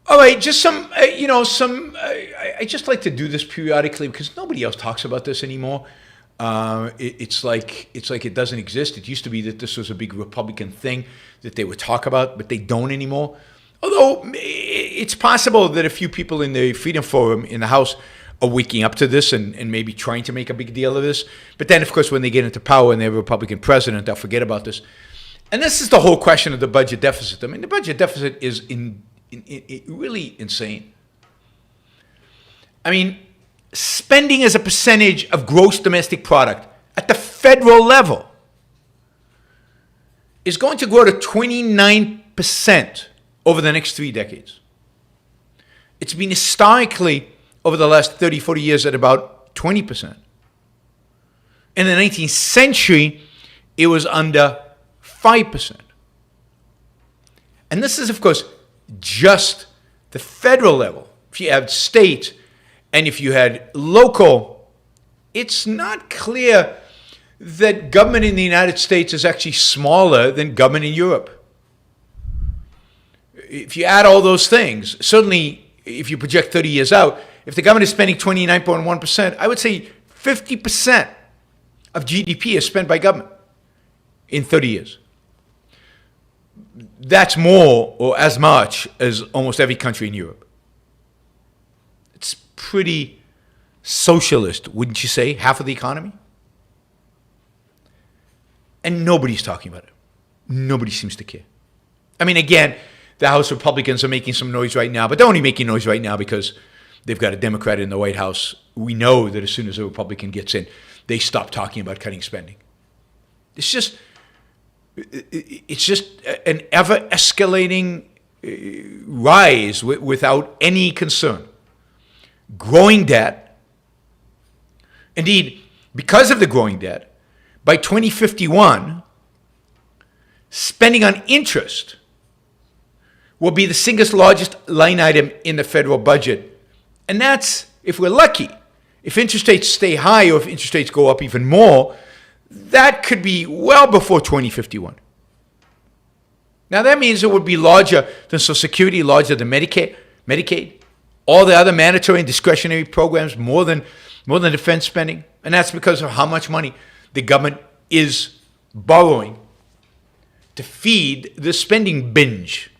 All right, just some, I just like to do this periodically because nobody else talks about this anymore. It's like it doesn't exist. It used to be that this was a big Republican thing that they would talk about, but they don't anymore. Although it's possible that a few people in the Freedom Forum in the House are waking up to this and maybe trying to make a big deal of this. But then, of course, when they get into power and they have a Republican president, they'll forget about this. And this is the whole question of the budget deficit. I mean, the budget deficit is really insane. I mean, spending as a percentage of gross domestic product at the federal level is going to grow to 29% over the next 3 decades. It's been historically over the last 30, 40 years at about 20%. In the 19th century, it was under 5%. And this is, of course, just the federal level. If you have state and if you had local, it's not clear that government in the United States is actually smaller than government in Europe. If you add all those things, certainly if you project 30 years out, if the government is spending 29.1%, I would say 50% of GDP is spent by government in 30 years. That's more or as much as almost every country in Europe. It's pretty socialist, wouldn't you say? Half of the economy? And nobody's talking about it. Nobody seems to care. I mean, again, the House Republicans are making some noise right now, but they're only making noise right now because they've got a Democrat in the White House. We know that as soon as a Republican gets in, they stop talking about cutting spending. It's just an ever-escalating rise without any concern. Growing debt. Indeed, because of the growing debt, by 2051, spending on interest will be the single largest line item in the federal budget. And that's, if we're lucky, if interest rates stay high or if interest rates go up even more, that could be well before 2051. Now that means it would be larger than Social Security, larger than Medicaid, all the other mandatory and discretionary programs, more than defense spending. And that's because of how much money the government is borrowing to feed the spending binge.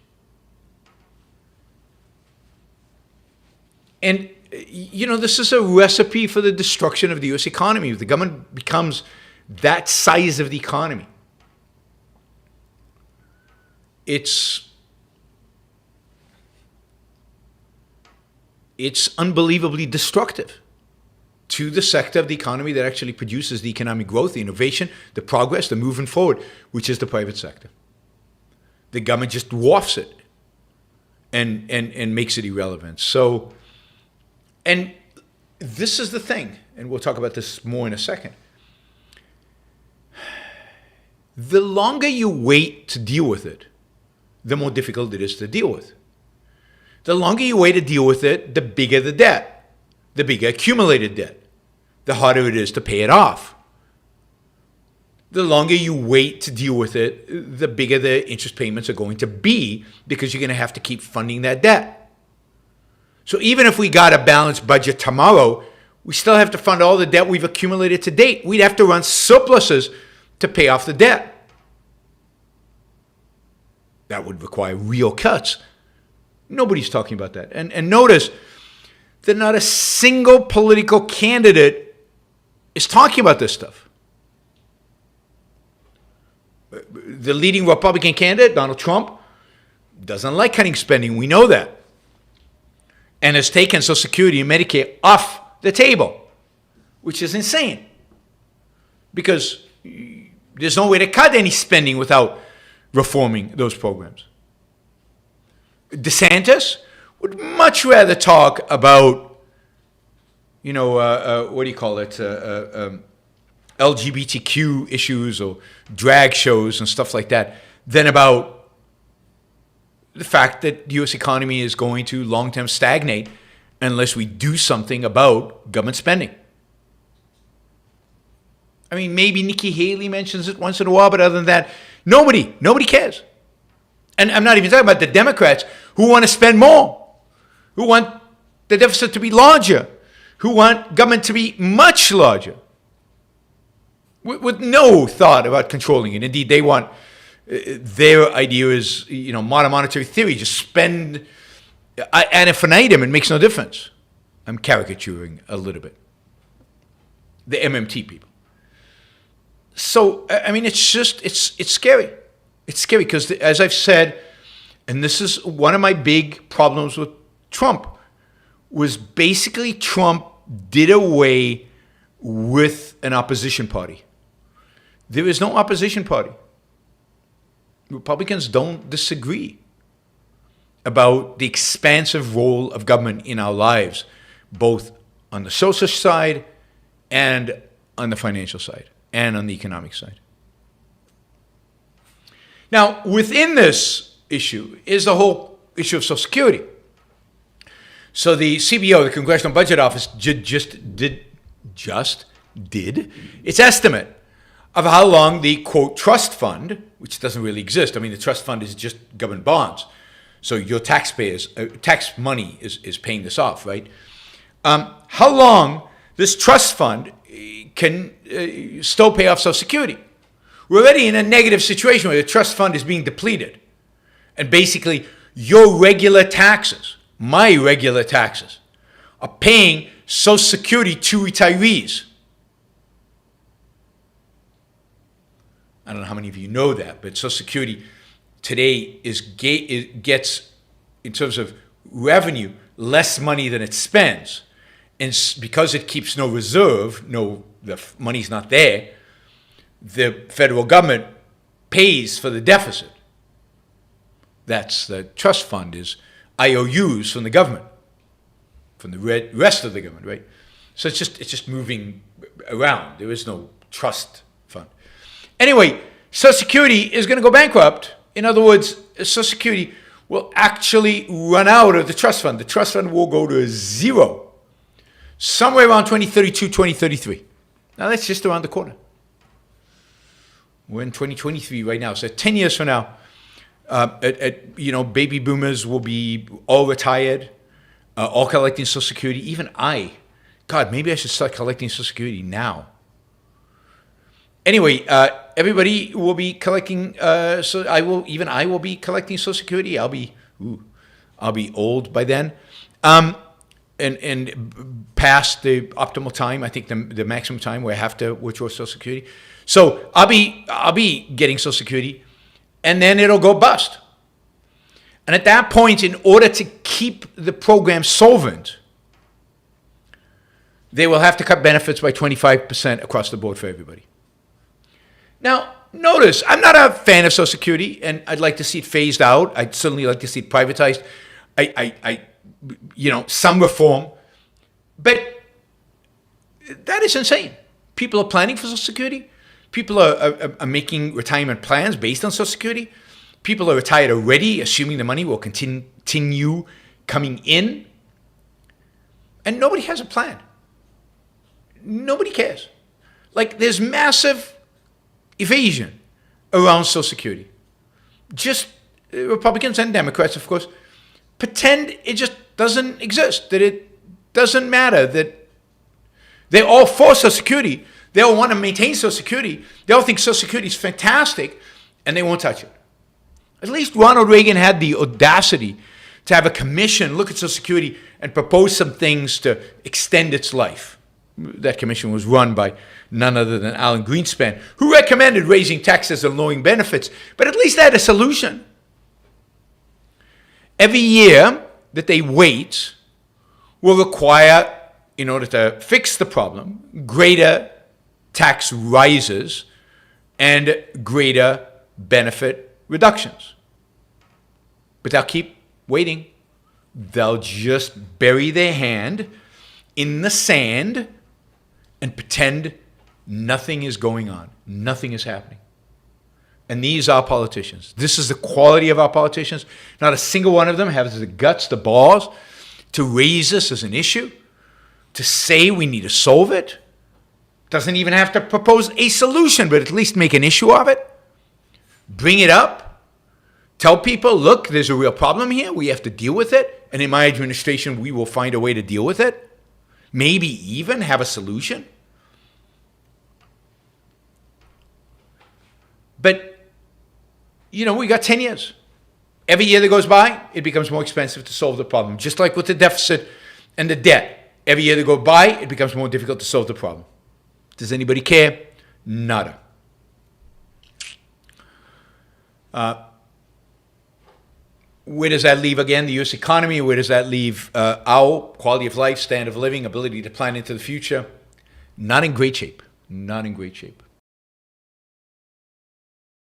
And, this is a recipe for the destruction of the U.S. economy. If the government becomes that size of the economy, it's unbelievably destructive to the sector of the economy that actually produces the economic growth, the innovation, the progress, the moving forward, which is the private sector. The government just dwarfs it and makes it irrelevant. So, and this is the thing, and we'll talk about this more in a second. The longer you wait to deal with it, the more difficult it is to deal with. The longer you wait to deal with it, the bigger the debt, the bigger accumulated debt, the harder it is to pay it off. The longer you wait to deal with it, the bigger the interest payments are going to be because you're going to have to keep funding that debt. So even if we got a balanced budget tomorrow, we still have to fund all the debt we've accumulated to date. We'd have to run surpluses to pay off the debt. That would require real cuts. Nobody's talking about that. And notice that not a single political candidate is talking about this stuff. The leading Republican candidate, Donald Trump, doesn't like cutting spending. We know that. And has taken Social Security and Medicare off the table, which is insane. Because there's no way to cut any spending without reforming those programs. DeSantis would much rather talk about, LGBTQ issues or drag shows and stuff like that, than about the fact that the U.S. economy is going to long-term stagnate unless we do something about government spending. I mean, maybe Nikki Haley mentions it once in a while, but other than that, nobody cares. And I'm not even talking about the Democrats who want to spend more. who want the deficit to be larger, who want government to be much larger, with no thought about controlling it. Indeed, they want, their idea is, modern monetary theory, just spend ad infinitum, it makes no difference. I'm caricaturing a little bit. The MMT people. So, it's scary. It's scary because, as I've said, and this is one of my big problems with Trump, was basically Trump did away with an opposition party. There is no opposition party. Republicans don't disagree about the expansive role of government in our lives, both on the social side and on the financial side and on the economic side. Now, within this issue is the whole issue of Social Security. So the CBO, the Congressional Budget Office, just did its estimate of how long the, quote, trust fund, which doesn't really exist. The trust fund is just government bonds. So your taxpayers, tax money is paying this off, right? How long this trust fund can still pay off Social Security. We're already in a negative situation where the trust fund is being depleted. And basically, your regular taxes, my regular taxes, are paying Social Security to retirees. I don't know how many of you know that, but Social Security today gets, in terms of revenue, less money than it spends. And because it keeps no reserve, the money's not there, the federal government pays for the deficit. That's the trust fund, is IOUs from the government, from the rest of the government, right? So it's just moving around. There is no trust fund. Anyway, Social Security is going to go bankrupt. In other words, Social Security will actually run out of the trust fund. The trust fund will go to zero somewhere around 2032, 2033. Now, that's just around the corner. We're in 2023 right now. So 10 years from now, baby boomers will be all retired, all collecting Social Security. Even maybe I should start collecting Social Security now. Anyway, everybody will be collecting. I will be collecting Social Security. I'll be old by then, and past the optimal time. I think the maximum time where I have to withdraw Social Security. So I'll be getting Social Security, and then it'll go bust. And at that point, in order to keep the program solvent, they will have to cut benefits by 25% across the board for everybody. Now, notice, I'm not a fan of Social Security, and I'd like to see it phased out. I'd certainly like to see it privatized. Some reform. But that is insane. People are planning for Social Security. People are making retirement plans based on Social Security. People are retired already, assuming the money will continue coming in. And nobody has a plan. Nobody cares. There's massive evasion around Social Security. Just Republicans and Democrats, of course, pretend it just doesn't exist, that it doesn't matter, that they're all for Social Security. They all want to maintain Social Security. They all think Social Security is fantastic, and they won't touch it. At least Ronald Reagan had the audacity to have a commission look at Social Security and propose some things to extend its life. That commission was run by none other than Alan Greenspan, who recommended raising taxes and lowering benefits, but at least they had a solution. Every year that they wait will require, in order to fix the problem, greater tax rises and greater benefit reductions. But they'll keep waiting. They'll just bury their hand in the sand and pretend nothing is going on. Nothing is happening. And these are politicians. This is the quality of our politicians. Not a single one of them has the guts, the balls, to raise this as an issue, to say we need to solve it. Doesn't even have to propose a solution, but at least make an issue of it. Bring it up. Tell people, look, there's a real problem here. We have to deal with it. And in my administration, we will find a way to deal with it. Maybe even have a solution. But, we got 10 years. Every year that goes by, it becomes more expensive to solve the problem. Just like with the deficit and the debt. Every year that goes by, it becomes more difficult to solve the problem. Does anybody care? Nada. Where does that leave, again, the U.S. economy? Where does that leave our quality of life, standard of living, ability to plan into the future? Not in great shape. Not in great shape.